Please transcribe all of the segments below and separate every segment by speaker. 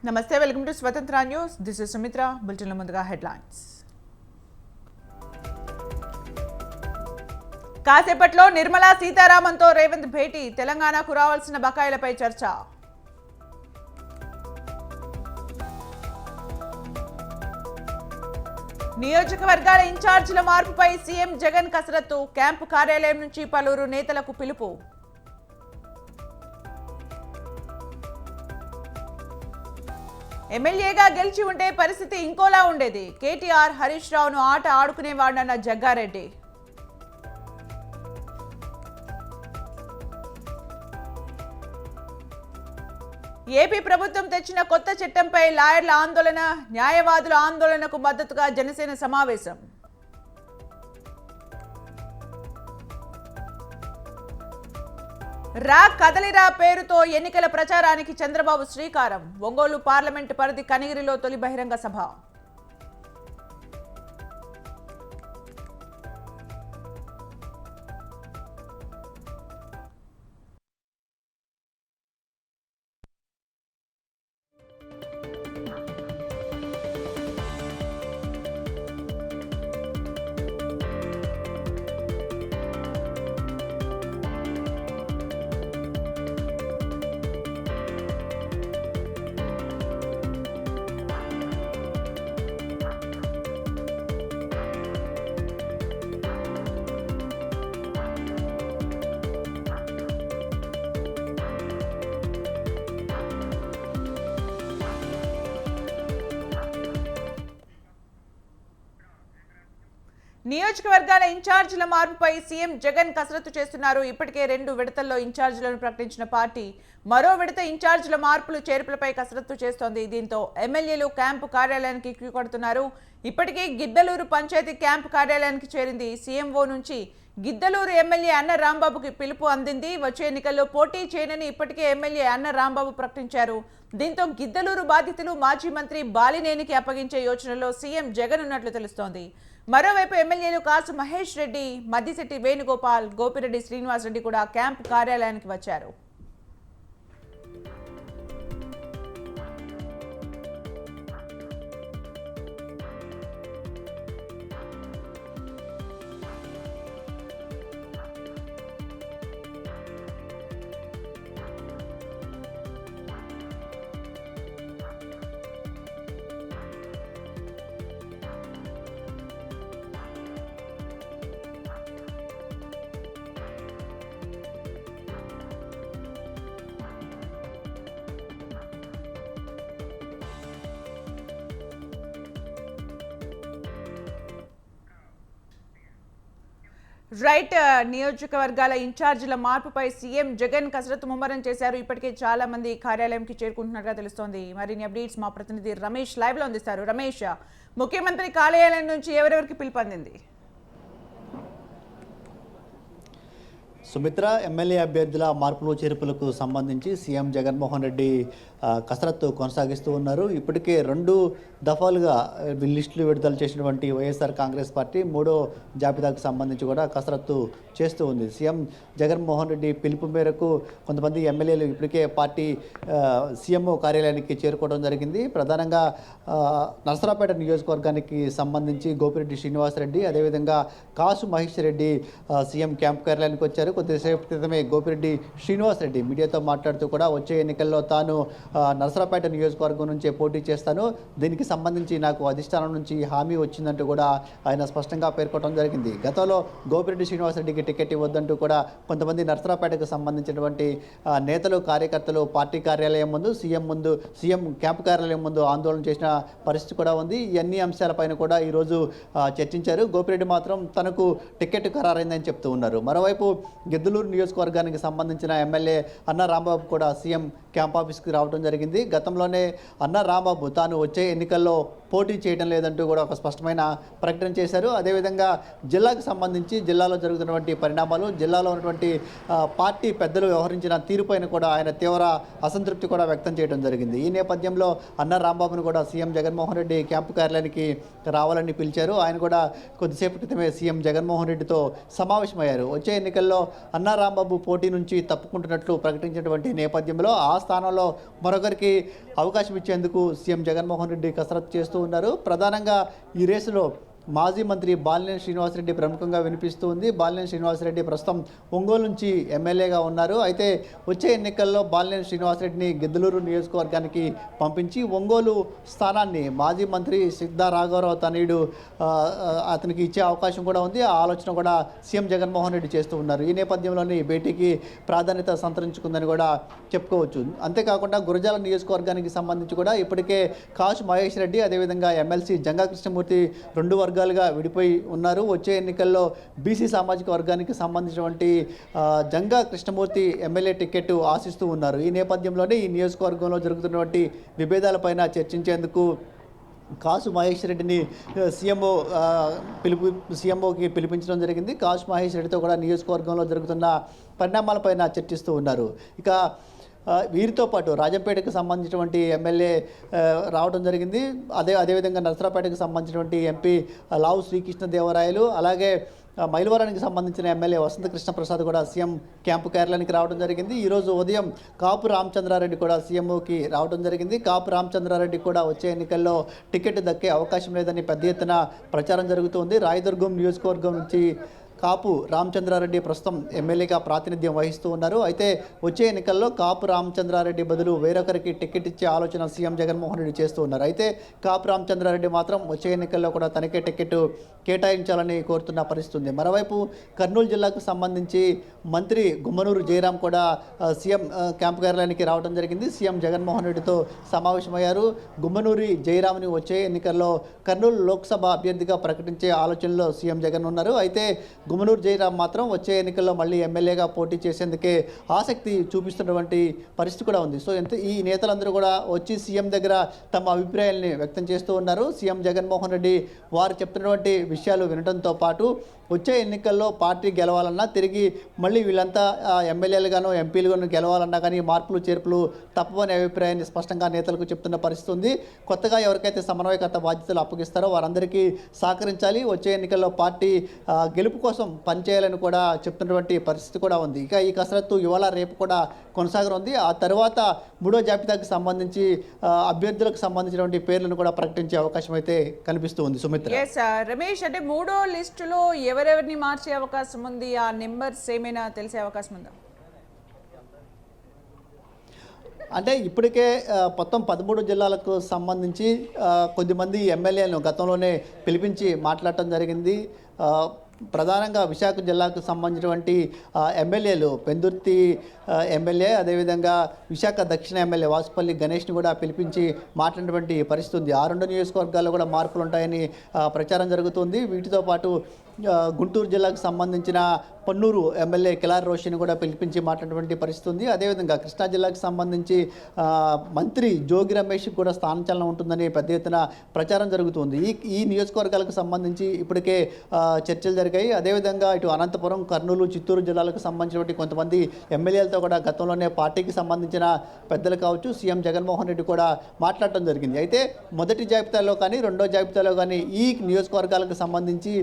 Speaker 1: నమస్తే, welcome to Swatantra news. This is Sumitra. బులెటిన్ల ముందుగా హెడ్లైన్స్. కాసేపట్లో నిర్మలా సీతారామన్తో రేవంత్ భేటీ. తెలంగాణకు రావాల్సిన బకాయిలపై చర్చ. నియోజకవర్గాల ఇన్ఛార్జీల మార్పుపై సీఎం జగన్ కసరత్తు. క్యాంపు కార్యాలయం నుంచి పలువురు నేతలకు పిలుపు. ఎమ్మెల్యేగా గెలిచి ఉంటే పరిస్థితి ఇంకోలా ఉండేది. కేటీఆర్ హరీష్ రావును ఆట ఆడుకునేవాడన్న జగ్గారెడ్డి. ఏపీ ప్రభుత్వం తెచ్చిన కొత్త చట్టంపై లాయర్ల ఆందోళన. న్యాయవాదుల ఆందోళనకు మద్దతుగా జనసేన సమావేశం. రా కదలిరా పేరుతో ఎన్నికల ప్రచారానికి చంద్రబాబు శ్రీకారం. ఒంగోలు పార్లమెంటు పరిధి కనిగిరిలో తొలి బహిరంగ సభ. నియోజకవర్గాల ఇన్ఛార్జీల మార్పుపై సీఎం జగన్ కసరత్తు చేస్తున్నారు. ఇప్పటికే 2 విడతల్లో ఇన్ఛార్జీలను ప్రకటించిన పార్టీ మరో విడత ఇన్ఛార్జీల మార్పులు చేర్పులపై కసరత్తు చేస్తోంది. దీంతో ఎమ్మెల్యేలు క్యాంపు కార్యాలయానికి క్యూ కడుతున్నారు. ఇప్పటికే గిద్దలూరు పంచాయతీ క్యాంపు కార్యాలయానికి చేరింది. సీఎంఓ నుంచి గిద్దలూరు ఎమ్మెల్యే అన్న రాంబాబుకి పిలుపు అందింది. వచ్చే ఎన్నికల్లో పోటీ చేయనని ఇప్పటికే ఎమ్మెల్యే అన్న రాంబాబు ప్రకటించారు. దీంతో గిద్దలూరు బాధితులు మాజీ మంత్రి బాలినేనికి అప్పగించే యోచనలో సీఎం జగన్ ఉన్నట్లు తెలుస్తోంది. మరోవైపు ఎమ్మెల్యేలు కాసు మహేష్ రెడ్డి, మద్దిశెట్టి వేణుగోపాల్, గోపిరెడ్డి శ్రీనివాస్ రెడ్డి కూడా క్యాంపు కార్యాలయానికి వచ్చారు. రైట్, నియోజకవర్గాల ఇన్ఛార్జీల మార్పుపై సీఎం జగన్ కసరత్తు ముమ్మరం చేశారు. ఇప్పటికే చాలా మంది కార్యాలయంకి చేరుకుంటున్నట్టుగా తెలుస్తోంది. మరిన్ని అప్డేట్స్ మా ప్రతినిధి రమేష్ లైవ్ లో అందిస్తారు. రమేష్, ముఖ్యమంత్రి కార్యాలయం నుంచి ఎవరెవరికి పిలుపు అందింది?
Speaker 2: సుమిత్ర, ఎమ్మెల్యే అభ్యర్థుల మార్పులు చేర్పులకు సంబంధించి సీఎం జగన్మోహన్ రెడ్డి కసరత్తు కొనసాగిస్తూ ఉన్నారు. ఇప్పటికే 2 దఫాలుగా లిస్టులు విడుదల చేసినటువంటి వైఎస్ఆర్ కాంగ్రెస్ పార్టీ 3వ జాబితాకు సంబంధించి కూడా కసరత్తు చేస్తూ ఉంది. సీఎం జగన్మోహన్ రెడ్డి పిలుపు మేరకు కొంతమంది ఎమ్మెల్యేలు ఇప్పటికే పార్టీ సీఎంఓ కార్యాలయానికి చేరుకోవడం జరిగింది. ప్రధానంగా నరసరావుపేట నియోజకవర్గానికి సంబంధించి గోపిరెడ్డి శ్రీనివాసరెడ్డి, అదేవిధంగా కాసు మహేష్ రెడ్డి సీఎం క్యాంప్ కార్యాలయానికి వచ్చారు. కొద్దిసేపు క్రితమే గోపిరెడ్డి శ్రీనివాసరెడ్డి మీడియాతో మాట్లాడుతూ కూడా వచ్చే ఎన్నికల్లో తాను నరసరావుపేట నియోజకవర్గం నుంచే పోటీ చేస్తాను, దీనికి సంబంధించి నాకు అధిష్టానం నుంచి హామీ వచ్చిందంటూ కూడా ఆయన స్పష్టంగా పేర్కొనడం జరిగింది. గతంలో గోపిరెడ్డి శ్రీనివాసరెడ్డికి టికెట్ ఇవ్వద్దంటూ కూడా కొంతమంది నరసరావుపేటకు సంబంధించినటువంటి నేతలు, కార్యకర్తలు పార్టీ కార్యాలయం ముందు, సీఎం క్యాంపు కార్యాలయం ముందు ఆందోళన చేసిన పరిస్థితి కూడా ఉంది. ఈ అన్ని అంశాలపైన కూడా ఈరోజు చర్చించారు. గోపిరెడ్డి మాత్రం తనకు టికెట్ ఖరారైందని చెప్తూ ఉన్నారు. మరోవైపు గిద్దలూరు నియోజకవర్గానికి సంబంధించిన ఎమ్మెల్యే అన్న రాంబాబు కూడా సీఎం క్యాంప్ ఆఫీస్కి రావడం జరిగింది. గతంలోనే అన్న రాంబాబు తాను వచ్చే ఎన్నికల్లో పోటీ చేయడం లేదంటూ కూడా ఒక స్పష్టమైన ప్రకటన చేశారు. అదేవిధంగా జిల్లాకు సంబంధించి జిల్లాలో జరుగుతున్నటువంటి పరిణామాలు, జిల్లాలో ఉన్నటువంటి పార్టీ పెద్దలు వ్యవహరించిన తీరుపైన కూడా ఆయన తీవ్ర అసంతృప్తి కూడా వ్యక్తం చేయడం జరిగింది. ఈ నేపథ్యంలో అన్న రాంబాబును కూడా సీఎం జగన్మోహన్ రెడ్డి క్యాంపు కార్యాలయానికి రావాలని పిలిచారు. ఆయన కూడా కొద్దిసేపు క్రితమే సీఎం జగన్మోహన్ రెడ్డితో సమావేశమయ్యారు. వచ్చే ఎన్నికల్లో అన్న రాంబాబు పోటీ నుంచి తప్పుకుంటున్నట్లు ప్రకటించినటువంటి నేపథ్యంలో ఆ స్థానంలో మరొకరికి అవకాశం ఇచ్చేందుకు సీఎం జగన్మోహన్ రెడ్డి కసరత్తు చేస్తూ ఉన్నారు. ప్రధానంగా ఈ రేసులో మాజీ మంత్రి బాలినేని శ్రీనివాసరెడ్డి ప్రముఖంగా వినిపిస్తూ ఉంది. బాలినేని శ్రీనివాసరెడ్డి ప్రస్తుతం ఒంగోలు నుంచి ఎమ్మెల్యేగా ఉన్నారు. అయితే వచ్చే ఎన్నికల్లో బాలినేని శ్రీనివాసరెడ్డిని గిద్దలూరు నియోజకవర్గానికి పంపించి ఒంగోలు స్థానాన్ని మాజీ మంత్రి సిద్ధా రాఘవరావు తనయుడు అతనికి ఇచ్చే అవకాశం కూడా ఉంది. ఆ ఆలోచన కూడా సీఎం జగన్మోహన్ రెడ్డి చేస్తూ ఉన్నారు. ఈ నేపథ్యంలోనే భేటీకి ప్రాధాన్యత సంతరించుకుందని కూడా చెప్పుకోవచ్చు. అంతేకాకుండా గురజాల నియోజకవర్గానికి సంబంధించి కూడా ఇప్పటికే కాశ్ మహేష్ రెడ్డి అదేవిధంగా ఎమ్మెల్సీ జంగా కృష్ణమూర్తి రెండు వర్గాలుగా విడిపోయి ఉన్నారు. వచ్చే ఎన్నికల్లో బీసీ సామాజిక వర్గానికి సంబంధించినటువంటి జంగా కృష్ణమూర్తి ఎమ్మెల్యే టికెట్ ఆశిస్తూ ఉన్నారు. ఈ నేపథ్యంలోనే ఈ నియోజకవర్గంలో జరుగుతున్నటువంటి విభేదాలపైన చర్చించేందుకు కాసు మహేష్ రెడ్డిని సీఎంఓకి పిలిపించడం జరిగింది. కాసు మహేష్ రెడ్డితో కూడా నియోజకవర్గంలో జరుగుతున్న పరిణామాలపైన చర్చిస్తూ ఉన్నారు. ఇక వీరితో పాటు రాజంపేటకు సంబంధించినటువంటి ఎమ్మెల్యే రావడం జరిగింది. అదేవిధంగా నరసరావుపేటకు సంబంధించినటువంటి ఎంపీ లావు శ్రీకృష్ణదేవరాయలు, అలాగే మైలవరానికి సంబంధించిన ఎమ్మెల్యే వసంత కృష్ణప్రసాద్ కూడా సీఎం క్యాంపు కార్యాలయానికి రావడం జరిగింది. ఈరోజు ఉదయం కాపు రామచంద్రారెడ్డి కూడా సీఎంఓకి రావడం జరిగింది. కాపు రామచంద్రారెడ్డి కూడా వచ్చే ఎన్నికల్లో టికెట్ దక్కే అవకాశం లేదని పెద్ద ఎత్తున ప్రచారం జరుగుతుంది. రాయదుర్గం నియోజకవర్గం నుంచి కాపు రామచంద్రారెడ్డి ప్రస్తుతం ఎమ్మెల్యేగా ప్రాతినిధ్యం వహిస్తూ ఉన్నారు. అయితే వచ్చే ఎన్నికల్లో కాపు రామచంద్రారెడ్డి బదులు వేరొకరికి టికెట్ ఇచ్చే ఆలోచన సీఎం జగన్మోహన్ రెడ్డి చేస్తూ ఉన్నారు. అయితే కాపు రామచంద్రారెడ్డి మాత్రం వచ్చే ఎన్నికల్లో కూడా తనకే టికెట్ కేటాయించాలని కోరుతున్న పరిస్థితి ఉంది. మరోవైపు కర్నూలు జిల్లాకు సంబంధించి మంత్రి గుమ్మనూరు జయరాం కూడా సీఎం క్యాంపు కార్యాలయానికి రావడం జరిగింది. సీఎం జగన్మోహన్ రెడ్డితో సమావేశమయ్యారు. గుమ్మనూరి జయరాంని వచ్చే ఎన్నికల్లో కర్నూలు లోక్సభ అభ్యర్థిగా ప్రకటించే ఆలోచనలో సీఎం జగన్ ఉన్నారు. అయితే గుమ్మనూరు జయరాం మాత్రం వచ్చే ఎన్నికల్లో మళ్ళీ ఎమ్మెల్యేగా పోటీ చేసేందుకే ఆసక్తి చూపిస్తున్నటువంటి పరిస్థితి కూడా ఉంది. సో ఈ నేతలందరూ కూడా వచ్చి సీఎం దగ్గర తమ అభిప్రాయాల్ని వ్యక్తం చేస్తూ ఉన్నారు. సీఎం జగన్మోహన్ రెడ్డి వారు చెప్తున్నటువంటి విషయాలు వినడంతో పాటు వచ్చే ఎన్నికల్లో పార్టీ గెలవాలన్నా తిరిగి మళ్ళీ వీళ్ళంతా ఎమ్మెల్యేలుగాను ఎంపీలుగాను గెలవాలన్నా కానీ మార్పులు చేర్పులు తప్పవనే అభిప్రాయాన్ని స్పష్టంగా నేతలకు చెప్తున్న పరిస్థితి ఉంది. కొత్తగా ఎవరికైతే సమన్వయకర్త బాధ్యతలు అప్పగిస్తారో వారందరికీ సహకరించాలి, వచ్చే ఎన్నికల్లో పార్టీ గెలుపు కోసం పనిచేయాలని కూడా చెప్తున్నటువంటి పరిస్థితి కూడా ఉంది. ఇక ఈ కసరత్తు ఇవాళ రేపు కూడా కొనసాగనుంది. ఆ తర్వాత మూడో జాబితాకు సంబంధించి అభ్యర్థులకు సంబంధించినటువంటి పేర్లను కూడా ప్రకటించే అవకాశం అయితే కనిపిస్తూ ఉంది. సుమిత్ర,
Speaker 1: రమేష్, అంటే మూడో లిస్టులో ఎవరెవరిని మార్చే అవకాశం ఉంది? ఆ నెంబర్స్ ఏమైనా తెలిసే అవకాశం ఉందా?
Speaker 2: అంటే ఇప్పటికే మొత్తం 13 జిల్లాలకు సంబంధించి కొద్దిమంది ఎమ్మెల్యేలను గతంలోనే పిలిపించి మాట్లాడటం జరిగింది. ప్రధానంగా విశాఖ జిల్లాకు సంబంధించినటువంటి ఎమ్మెల్యేలు పెందుర్తి ఎమ్మెల్యే, అదేవిధంగా విశాఖ దక్షిణ ఎమ్మెల్యే వాసుపల్లి గణేష్ని కూడా పిలిపించి మాట్లాడినటువంటి పరిస్థితి ఉంది. ఆ రెండు నియోజకవర్గాల్లో కూడా మార్పులు ఉంటాయని ప్రచారం జరుగుతుంది. వీటితో పాటు గుంటూరు జిల్లాకు సంబంధించిన పన్నూరు ఎమ్మెల్యే కిలార్ రోషిని కూడా పిలిపించి మాట్లాడినటువంటి పరిస్థితి ఉంది. అదేవిధంగా కృష్ణా జిల్లాకు సంబంధించి మంత్రి జోగి రమేష్కి కూడా స్థానచలనం ఉంటుందని పెద్ద ఎత్తున ప్రచారం జరుగుతుంది. ఈ నియోజకవర్గాలకు సంబంధించి ఇప్పటికే చర్చలు జరిగాయి. అదేవిధంగా ఇటు అనంతపురం, కర్నూలు, చిత్తూరు జిల్లాలకు సంబంధించినటువంటి కొంతమంది ఎమ్మెల్యేలతో కూడా గతంలోనే పార్టీకి సంబంధించిన పెద్దలు కావచ్చు సీఎం జగన్మోహన్ రెడ్డి కూడా మాట్లాడటం జరిగింది. అయితే మొదటి జాబితాలో కానీ రెండో జాబితాలో కానీ ఈ నియోజకవర్గాలకు సంబంధించి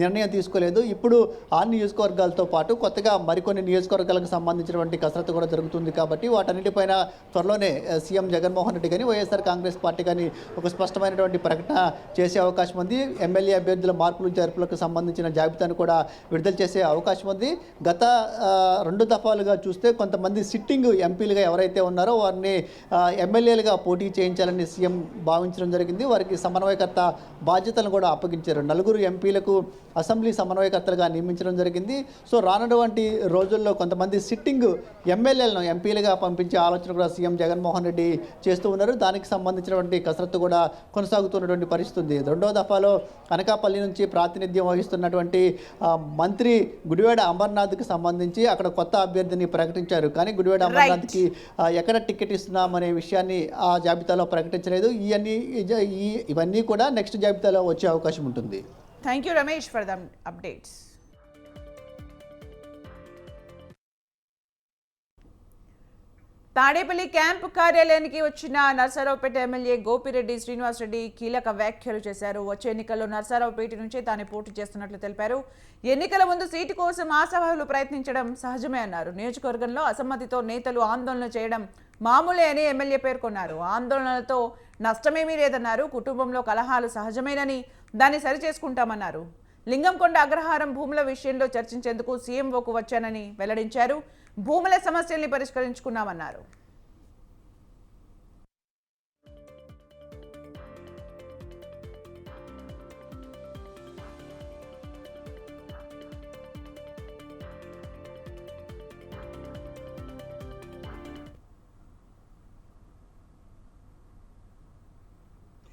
Speaker 2: నిర్ణయం తీసుకోలేదు. ఇప్పుడు ఆ నియోజకవర్గాలతో పాటు కొత్తగా మరికొన్ని నియోజకవర్గాలకు సంబంధించినటువంటి కసరత్తు కూడా జరుగుతుంది. కాబట్టి వాటన్నిటిపైన త్వరలోనే సీఎం జగన్మోహన్ రెడ్డి కానీ వైఎస్ఆర్ కాంగ్రెస్ పార్టీ కానీ ఒక స్పష్టమైనటువంటి ప్రకటన చేసే అవకాశం ఉంది. ఎమ్మెల్యే అభ్యర్థుల మార్పులు చేర్పులకు సంబంధించిన జాబితాను కూడా విడుదల చేసే అవకాశం ఉంది. గత 2 దఫాలుగా చూస్తే కొంతమంది సిట్టింగ్ ఎంపీలుగా ఎవరైతే ఉన్నారో వారిని ఎమ్మెల్యేలుగా పోటీ చేయించాలని సీఎం భావించడం జరిగింది. వారికి సమన్వయకర్త బాధ్యతలను కూడా అప్పగించారు. 4 ఎంపీలకు అసెంబ్లీ సమన్వయకర్తలుగా నియమించడం జరిగింది. సో రానున్నటువంటి రోజుల్లో కొంతమంది సిట్టింగ్ ఎమ్మెల్యేలను ఎంపీలుగా పంపించే ఆలోచన కూడా సీఎం జగన్మోహన్ రెడ్డి చేస్తూ ఉన్నారు. దానికి సంబంధించినటువంటి కసరత్తు కూడా కొనసాగుతున్నటువంటి పరిస్థితి ఉంది. 2వ దఫాలో అనకాపల్లి నుంచి ప్రాతినిధ్యం వహిస్తున్నటువంటి మంత్రి గుడివాడ అమర్నాథ్కి సంబంధించి అక్కడ కొత్త అభ్యర్థిని ప్రకటించారు. కానీ గుడివాడ అమర్నాథ్కి ఎక్కడ టికెట్ ఇస్తున్నామనే విషయాన్ని ఆ జాబితాలో ప్రకటించలేదు. ఇవన్నీ కూడా నెక్స్ట్ జాబితాలో వచ్చే అవకాశం ఉంటుంది.
Speaker 1: Thank you, Ramesh, for the updates. Tadepalli camp కార్యాలయానికి వచ్చిన నర్సారావుపేట ఎమ్మెల్యే గోపిరెడ్డి శ్రీనివాసరెడ్డి కీలక వ్యాఖ్యలు చేశారు. వచ్చే ఎన్నికల్లో నర్సారావుపేట నుంచే తాను పోటీ చేస్తున్నట్లు తెలిపారు. ఎన్నికల ముందు సీటు కోసం ఆశావాహులు ప్రయత్నించడం సహజమే అన్నారు. నియోజకవర్గంలో అసమ్మతితో నేతలు ఆందోళన చేయడం మామూలే అని ఎమ్మెల్యే పేర్కొన్నారు. ఆందోళనలతో నష్టమేమీ లేదన్నారు. కుటుంబంలో కలహాలు సహజమేనని దాన్ని సరిచేసుకుంటామన్నారు. లింగంకొండ అగ్రహారం భూముల విషయంలో చర్చించేందుకు సీఎంఓకు వచ్చానని వెల్లడించారు. భూముల సమస్యల్ని పరిష్కరించుకున్నామన్నారు.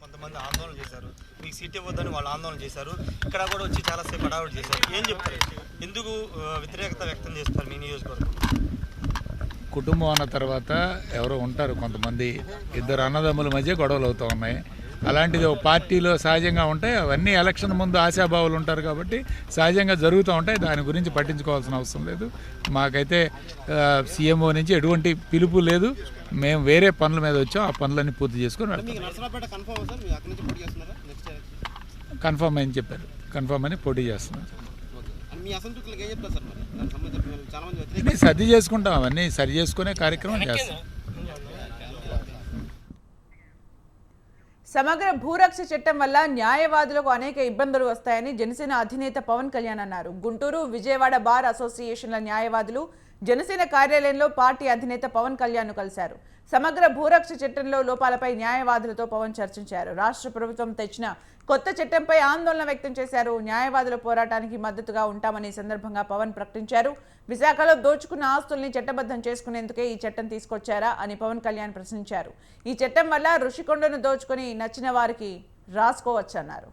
Speaker 3: కొంతమంది ఆందోళన చేశారు, మీకు సీట్ ఇవ్వద్దని వాళ్ళు ఆందోళన చేశారు. ఇక్కడ కూడా వచ్చి చాలాసేపు హడావుడి చేశారు. ఏం చెప్తారు, ఎందుకు వ్యతిరేకత వ్యక్తం చేస్తారు మీ నియోజకవర్గం?
Speaker 4: కుటుంబం అన్న తర్వాత ఎవరో ఉంటారు కొంతమంది, ఇద్దరు అన్నదమ్ముల మధ్య గొడవలు అవుతూ ఉన్నాయి. అలాంటిది ఒక పార్టీలో సహజంగా ఉంటాయి. అవన్నీ ఎలక్షన్ ముందు ఆశాభావులు ఉంటారు కాబట్టి సహజంగా జరుగుతూ ఉంటాయి. దాని గురించి పట్టించుకోవాల్సిన అవసరం లేదు. మాకైతే సీఎంఓ నుంచి ఎటువంటి పిలుపు లేదు. మేము వేరే పనుల మీద వచ్చాం, ఆ పనులన్నీ పూర్తి చేసుకొని కన్ఫర్మ్ అని చెప్పారు. కన్ఫర్మ్ అని పోటీ చేస్తున్నారు. అన్నీ సర్ది చేసుకుంటాం, అవన్నీ సరి చేసుకునే కార్యక్రమం చేస్తాం.
Speaker 1: సమగ్ర భూరక్ష చట్టం వల్ల న్యాయవాదులకు అనేక ఇబ్బందులు వస్తాయని జనసేన అధినేత పవన్ కళ్యాణ్ అన్నారు. గుంటూరు, విజయవాడ బార్ అసోసియేషన్ల న్యాయవాదులు జనసేన కార్యాలయంలో పార్టీ అధినేత పవన్ కళ్యాణ్ను కలిశారు. సమగ్ర భూరక్ష చట్టంలో లోపాలపై న్యాయవాదులతో పవన్ చర్చించారు. రాష్ట్ర ప్రభుత్వం తెచ్చిన కొత్త చట్టంపై ఆందోళన వ్యక్తం చేశారు. న్యాయవాదుల పోరాటానికి మద్దతుగా ఉంటామని సందర్భంగా పవన్ ప్రకటించారు. విశాఖలో దోచుకున్న ఆస్తుల్ని చట్టబద్ధం చేసుకునేందుకే ఈ చట్టం తీసుకొచ్చారా అని పవన్ కళ్యాణ్ ప్రశ్నించారు. ఈ చట్టం వల్ల ఋషికొండను దోచుకుని నచ్చిన వారికి రాసుకోవచ్చన్నారు.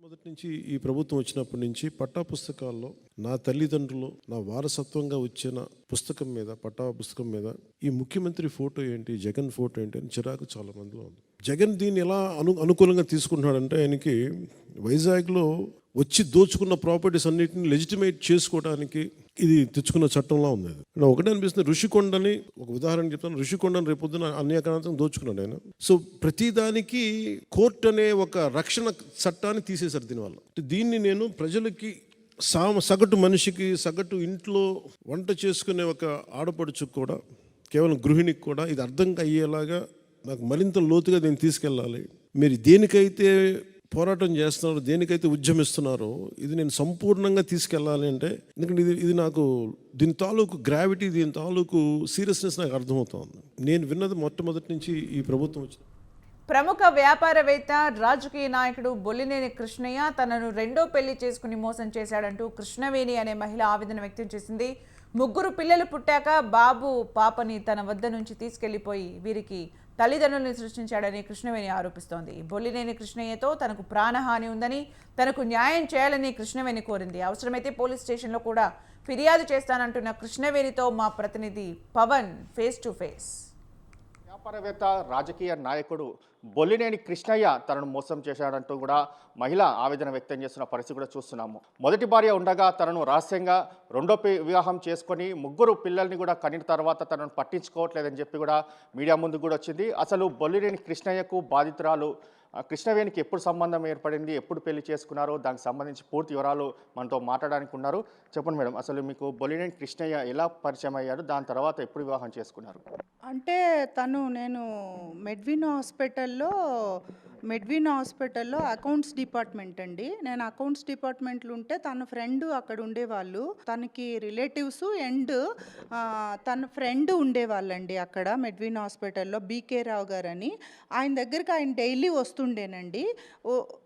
Speaker 5: మొదటి నుంచి ఈ ప్రభుత్వం వచ్చినప్పటి నుంచి పట్టా పుస్తకాల్లో నా తల్లిదండ్రులు నా వారసత్వంగా వచ్చిన పుస్తకం మీద, పట్టా పుస్తకం మీద ఈ ముఖ్యమంత్రి ఫోటో ఏంటి, జగన్ ఫోటో ఏంటి అని చిరాకు చాలా మందిలో ఉంది. జగన్ దీన్ని ఎలా అనుకూలంగా తీసుకుంటున్నాడంటే, ఆయనకి వైజాగ్లో వచ్చి దోచుకున్న ప్రాపర్టీస్ అన్నిటిని లెజిటిమేట్ చేసుకోవడానికి ఇది తెచ్చుకున్న చట్టంలా ఉంది. నాకు ఒకటే అనిపిస్తుంది, ఋషికొండని ఒక ఉదాహరణ చెప్తాను. ఋషికొండని రేపొద్దున అన్యాక్రాంతం దోచుకున్నాడు ఆయన. సో ప్రతిదానికి కోర్టు అనే ఒక రక్షణ చట్టాన్ని తీసేశారు దీనివల్ల. దీన్ని నేను ప్రజలకి, సగటు మనిషికి, సగటు ఇంట్లో వంట చేసుకునే ఒక ఆడపడుచుకు కూడా, కేవలం గృహిణికి కూడా ఇది అర్థం అయ్యేలాగా నాకు మరింత లోతుగా దీన్ని తీసుకెళ్ళాలి. మీరు దేనికైతే పోరాటం చేస్తున్నారో, దేనికైతే ఉద్యమిస్తున్నారో, ఇది నేను సంపూర్ణంగా తీసుకెళ్ళాలి అంటే, ఎందుకంటే ఇది నాకు దీని తాలూకు గ్రావిటీ, దీని తాలూకు సీరియస్నెస్ నాకు అర్థమవుతుంది. నేను విన్నది మొట్టమొదటి నుంచి ఈ ప్రభుత్వం వచ్చింది.
Speaker 1: ప్రముఖ వ్యాపారవేత్త, రాజకీయ నాయకుడు బొల్లినేని కృష్ణయ్య తనను రెండో పెళ్లి చేసుకుని మోసం చేశాడంటూ కృష్ణవేణి అనే మహిళ ఆవేదన వ్యక్తం చేసింది. 3 పిల్లలు పుట్టాక బాబు, పాపని తన వద్ద నుంచి తీసుకెళ్లిపోయి వీరికి తల్లిదండ్రులను సృష్టించాడని కృష్ణవేణి ఆరోపిస్తోంది. బొల్లినేని కృష్ణయ్యతో తనకు ప్రాణహాని ఉందని, తనకు న్యాయం చేయాలని కృష్ణవేణి కోరింది. అవసరమైతే పోలీస్ స్టేషన్లో కూడా ఫిర్యాదు చేస్తానంటున్న కృష్ణవేణితో మా ప్రతినిధి పవన్ ఫేస్ టు ఫేస్.
Speaker 6: వ్యాపారవేత్త, రాజకీయ నాయకుడు బొల్లినేని కృష్ణయ్య తనను మోసం చేశాడంటూ కూడా మహిళ ఆవేదన వ్యక్తం చేస్తున్న పరిస్థితి కూడా చూస్తున్నాము. మొదటి భార్య ఉండగా తనను రహస్యంగా రెండో వివాహం చేసుకొని 3 పిల్లల్ని కూడా కనిన తర్వాత తనను పట్టించుకోవట్లేదని చెప్పి కూడా మీడియా ముందు కూడా వచ్చింది. అసలు బొల్లినేని కృష్ణయ్యకు బాధితురాలు కృష్ణవేణికి ఎప్పుడు సంబంధం ఏర్పడింది, ఎప్పుడు పెళ్లి చేసుకున్నారో దానికి సంబంధించి పూర్తి వివరాలు మనతో మాట్లాడడానికి ఉన్నారు. చెప్పండి మేడం, అసలు మీకు బొల్లినేని కృష్ణయ్య ఎలా పరిచయం అయ్యారు, దాని తర్వాత ఎప్పుడు వివాహం చేసుకున్నారు?
Speaker 7: అంటే నేను మెడ్విన్ హాస్పిటల్లో అకౌంట్స్ డిపార్ట్మెంట్ అండి. నేను అకౌంట్స్ డిపార్ట్మెంట్లో ఉంటే తన ఫ్రెండ్ అక్కడ ఉండేవాళ్ళు. తనకి రిలేటివ్స్ అండ్ తన ఫ్రెండ్ ఉండేవాళ్ళండి అక్కడ మెడ్విన్ హాస్పిటల్లో, బీకే రావు గారు అని. ఆయన దగ్గరికి ఆయన డైలీ వస్తుండేనండి,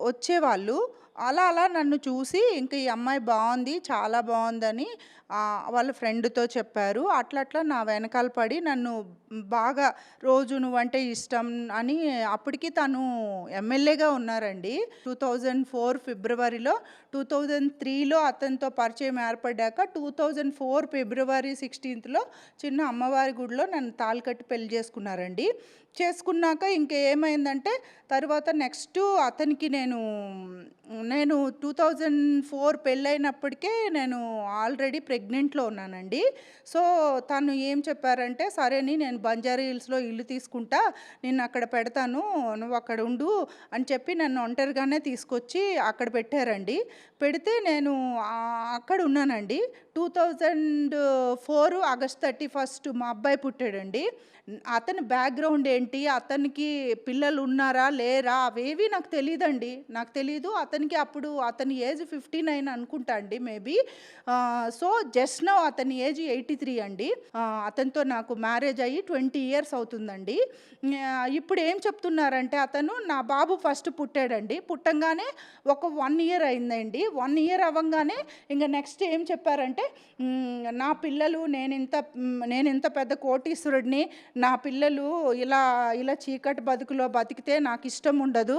Speaker 7: వచ్చేవాళ్ళు. అలా నన్ను చూసి ఇంక ఈ అమ్మాయి బాగుంది, చాలా బాగుందని వాళ్ళ ఫ్రెండ్తో చెప్పారు. అట్లా నా వెనకాల పడి నన్ను బాగా, రోజు నువ్వంటే ఇష్టం అని, అప్పటికి తను ఎమ్మెల్యేగా ఉన్నారండి. 2004 ఫిబ్రవరిలో, 2003లో అతనితో పరిచయం ఏర్పడ్డాక 2004 ఫిబ్రవరి 16th చిన్న అమ్మవారి గుడిలో నన్ను తాళి పెళ్లి చేసుకున్నారండి. చేసుకున్నాక ఇంకేమైందంటే తర్వాత నెక్స్ట్ అతనికి నేను నేను 2004 పెళ్ళైనప్పటికే నేను ఆల్రెడీ ప్రెగ్నెంట్లో ఉన్నానండి. సో తను ఏం చెప్పారంటే, సరేని నేను బంజారా హిల్స్లో ఇల్లు తీసుకుంటా, నిన్ను అక్కడ పెడతాను, నువ్వు అక్కడ ఉండు అని చెప్పి నన్ను ఒంటరిగానే తీసుకొచ్చి అక్కడ పెట్టారండి. పెడితే నేను అక్కడ ఉన్నానండి. 2004 ఆగస్ట్ 31 మా అబ్బాయి పుట్టాడండి. అతని బ్యాక్గ్రౌండ్ ఏంటి, అతనికి పిల్లలు ఉన్నారా లేరా అవేవి నాకు తెలియదండి. నాకు తెలీదు. అతనికి అప్పుడు అతని ఏజ్ 59 అనుకుంటా అండి మేబీ. సో జస్ట్ నౌ అతని ఏజ్ 83 అండి. అతనితో నాకు మ్యారేజ్ అయ్యి 20 ఇయర్స్ అవుతుందండి. ఇప్పుడు ఏం చెప్తున్నారంటే, అతను నా బాబు ఫస్ట్ పుట్టాడండి. పుట్టంగానే ఒక 1 ఇయర్ అయిందండి. 1 ఇయర్ అవ్వగానే ఇంకా నెక్స్ట్ ఏం చెప్పారంటే, నా పిల్లలు నేనింత పెద్ద కోటీశ్వరుడిని, నా పిల్లలు ఇలా ఇలా చీకటి బతుకులో బతికితే నాకు ఇష్టం ఉండదు.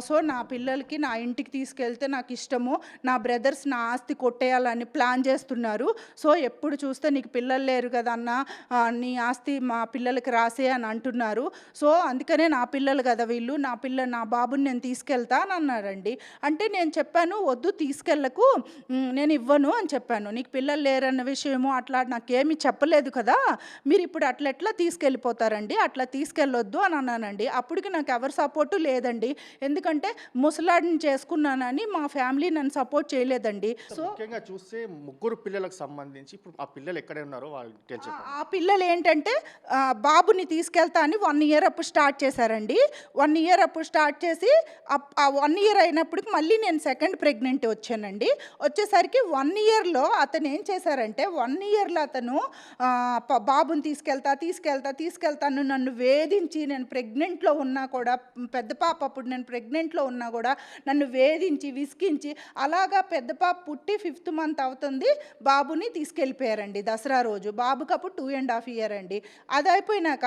Speaker 7: సో నా పిల్లలకి నా ఇంటికి తీసుకెళ్తే నాకు ఇష్టము. నా బ్రదర్స్ నా ఆస్తి కొట్టేయాలని ప్లాన్ చేస్తున్నారు. సో ఎప్పుడు చూస్తే నీకు పిల్లలు లేరు కదన్నా, నీ ఆస్తి మా పిల్లలకి రాసే అని అంటున్నారు. సో అందుకనే నా పిల్లలు కదా వీళ్ళు, నా బాబుని నేను తీసుకెళ్తా అని అన్నారండి. అంటే నేను చెప్పాను, వద్దు తీసుకెళ్ళకు, నేను ఇవ్వను అని చెప్పాను. నీకు పిల్లలు లేరన్న విషయము అట్లా నాకేమీ చెప్పలేదు కదా, మీరు ఇప్పుడు అట్లా తీసుకెళ్ళిపోతారండి, అట్లా తీసుకెళ్ళొద్దు అని అన్నానండి. అప్పటికి నాకు ఎవరి సపోర్టు లేదండి. ఎందుకంటే ముసలాడిని చేసుకున్నానని మా ఫ్యామిలీ నన్ను సపోర్ట్ చేయలేదండి. సో
Speaker 6: ముఖ్యంగా చూస్తే ముగ్గురు పిల్లలకు సంబంధించి ఇప్పుడు ఆ పిల్లలు ఎక్కడ ఉన్నారో వాళ్ళు డీటెయిల్స్ చెప్పండి.
Speaker 7: ఆ పిల్లలు ఏంటంటే బాబుని తీసుకెళ్తా అని 1 ఇయర్ అప్పుడు స్టార్ట్ చేశారండి. 1 ఇయర్ అప్పుడు స్టార్ట్ చేసి ఆ 1 ఇయర్ అయినప్పటికి మళ్ళీ నేను సెకండ్ ప్రెగ్నెంట్ వచ్చానండి. వచ్చేసరికి 1 ఇయర్లో అతను ఏం చేశారంటే, 1 ఇయర్లో అతను బాబుని తీసుకెళ్తాను నన్ను వేధించి, నేను ప్రెగ్నెంట్లో ఉన్నా కూడా, పెద్ద పాప అప్పుడు నేను ప్రెగ్నెంట్లో ఉన్నా కూడా నన్ను వేధించి విసిగించి, అలాగా పెద్ద పాప పుట్టి 5th మంత్ అవుతుంది, బాబుని తీసుకెళ్ళిపోయారండి దసరా రోజు. బాబుకి అప్పుడు 2.5 ఇయర్ అండి. అది అయిపోయినాక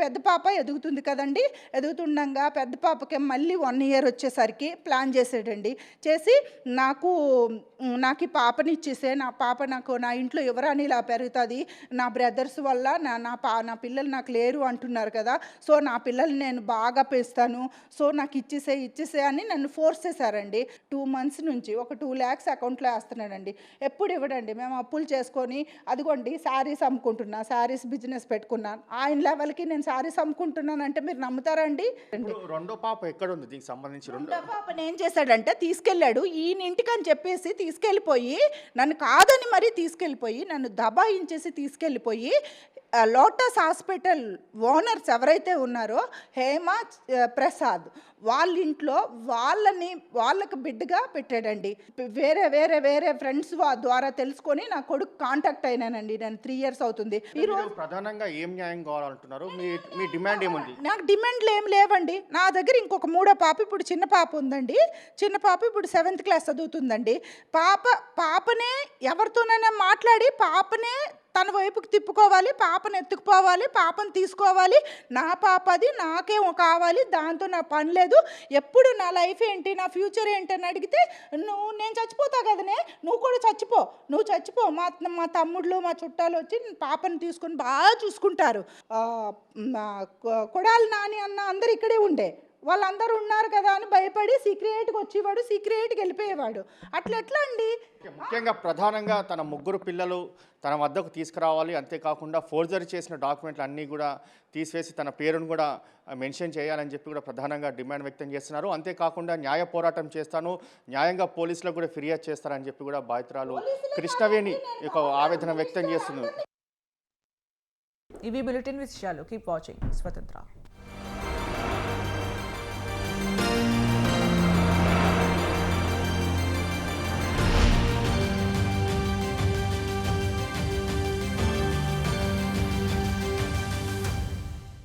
Speaker 7: పెద్ద పాప ఎదుగుతుంది కదండి, ఎదుగుతుండగా పెద్ద పాపకి మళ్ళీ 1 ఇయర్ వచ్చేసరికి ప్లాన్ చేసాడండి. చేసి నాకు ఈ పాపని ఇచ్చేసే, నా ఇంట్లో ఎవరని ఇలా పెరుగుతుంది, నా బ్రదర్స్ వల్ల నా పిల్లలు నాకు లేరు అంటున్నారు కదా, సో నా పిల్లల్ని నేను బాగా పెంచుతాను, సో నాకు ఇచ్చేసే అని నన్ను ఫోర్స్ చేశారండి. 2 months నుంచి ఒక 2 lakhs అకౌంట్లో వేస్తున్నాడండి. ఎప్పుడు ఇవ్వడండి. మేము అప్పులు చేసుకొని, అదిగోండి శారీస్ అమ్ముకుంటున్నా, శారీస్ బిజినెస్ పెట్టుకున్నాను. ఆయన లెవెల్కి నేను శారీస్ అమ్ముకుంటున్నాను అంటే మీరు నమ్ముతారండి?
Speaker 6: రెండో పాప ఎక్కడ ఉంది దీనికి సంబంధించి?
Speaker 7: రెండో పాపని ఏం చేశాడంటే, తీసుకెళ్ళాడు ఈయన ఇంటికి అని చెప్పేసి తీసుకెళ్ళిపోయి, నన్ను కాదని మరీ తీసుకెళ్ళిపోయి, నన్ను దబాయించేసి తీసుకెళ్ళిపోయి, లోటస్ హాస్పిటల్ ఓనర్స్ ఎవరైతే ఉన్నారో హేమ ప్రసాద్ వాళ్ళ ఇంట్లో వాళ్ళకి బిడ్డగా పెట్టాడండి. వేరే ఫ్రెండ్స్ ద్వారా తెలుసుకొని నా కొడుకు కాంటాక్ట్ అయినానండి. నేను 3 years అవుతుంది.
Speaker 6: ఈరోజు ప్రధానంగా ఏం న్యాయం కావాలంటున్నారు? మీ డిమాండ్ ఏముంది?
Speaker 7: నాకు డిమాండ్లు ఏం లేవండి. నా దగ్గర ఇంకొక 3వ పాప, ఇప్పుడు చిన్న పాప ఉందండి. చిన్న పాప ఇప్పుడు 7th క్లాస్ చదువుతుందండి. పాపనే ఎవరితోనైనా మాట్లాడి పాపనే తన వైపుకి తిప్పుకోవాలి, పాపను ఎత్తుకుపోవాలి, పాపను తీసుకోవాలి. నా పాపది నాకేం కావాలి, దాంతో నా పని లేదు. ఎప్పుడు నా లైఫ్ ఏంటి, నా ఫ్యూచర్ ఏంటి అని అడిగితే, నేను చచ్చిపోతా కదనే, నువ్వు కూడా చచ్చిపో, మా తమ్ముళ్ళు మా చుట్టాలు వచ్చి పాపను తీసుకొని బాగా చూసుకుంటారు. కొడాలి నాని అన్న అందరు ఇక్కడే ఉండే, వాళ్ళందరూ ఉన్నారు కదా అని భయపడి సీక్రెట్గా వచ్చేవాడు, సీక్రెట్గా వెళ్ళిపోయేవాడు. ఎట్లా అండి?
Speaker 6: ముఖ్యంగా ప్రధానంగా తన ముగ్గురు పిల్లలు తన వద్దకు తీసుకురావాలి, అంతేకాకుండా ఫోర్జరీ చేసిన డాక్యుమెంట్లు అన్నీ కూడా తీసివేసి తన పేరును కూడా మెన్షన్ చేయాలని చెప్పి కూడా ప్రధానంగా డిమాండ్ వ్యక్తం చేస్తున్నారు. అంతేకాకుండా న్యాయ పోరాటం చేస్తాను, న్యాయంగా పోలీసులకు కూడా ఫిర్యాదు చేస్తారని చెప్పి కూడా బాధితురాలు కృష్ణవేణి ఒక ఆవేదన వ్యక్తం చేస్తున్నారు.
Speaker 1: ఇవి బులెటిన్ విషయాలు. కీప్ వాచింగ్ స్వతంత్ర.